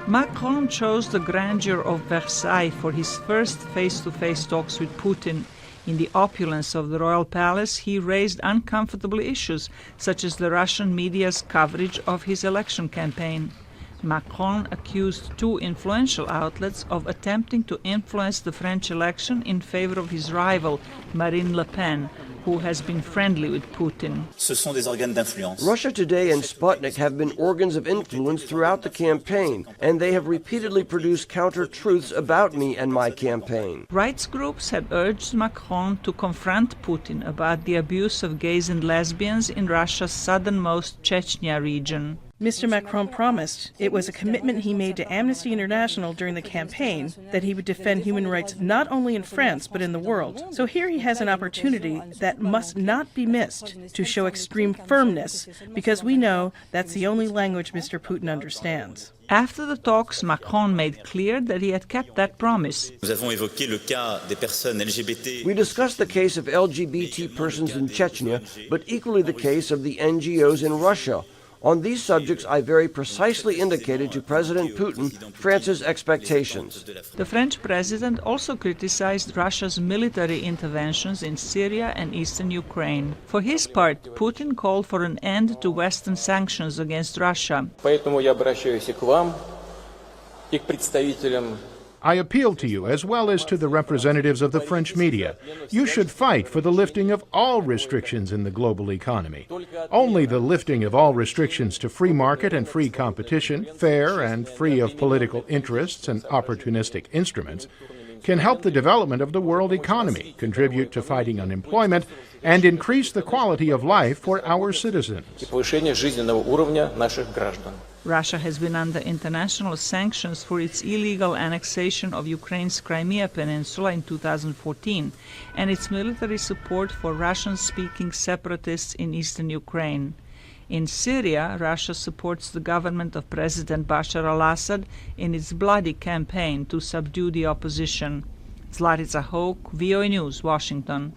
Macron chose the grandeur of Versailles for his first face-to-face talks with Putin. In the opulence of the royal palace, he raised uncomfortable issues, such as the Russian media's coverage of his election campaign. Macron accused two influential outlets of attempting to influence the French election in favor of his rival, Marine Le Pen, who has been friendly with Putin. Russia Today and Sputnik have been organs of influence throughout the campaign, and they have repeatedly produced counter-truths about me and my campaign. Rights groups have urged Macron to confront Putin about the abuse of gays and lesbians in Russia's southernmost Chechnya region. Mr. Macron promised, it was a commitment he made to Amnesty International during the campaign, that he would defend human rights not only in France but in the world. So here he has an opportunity that must not be missed to show extreme firmness, because we know that's the only language Mr. Putin understands. After the talks, Macron made clear that he had kept that promise. We discussed the case of LGBT persons in Chechnya, but equally the case of the NGOs in Russia. On these subjects, I very precisely indicated to President Putin France's expectations. The French president also criticized Russia's military interventions in Syria and eastern Ukraine. For his part, Putin called for an end to Western sanctions against Russia. I appeal to you, as well as to the representatives of the French media. You should fight for the lifting of all restrictions in the global economy. Only the lifting of all restrictions to free market and free competition, fair and free of political interests and opportunistic instruments, can help the development of the world economy, contribute to fighting unemployment, and increase the quality of life for our citizens. Russia has been under international sanctions for its illegal annexation of Ukraine's Crimea Peninsula in 2014 and its military support for Russian-speaking separatists in eastern Ukraine. In Syria, Russia supports the government of President Bashar al-Assad in its bloody campaign to subdue the opposition. Zlatica, Hoke, VOA News, Washington.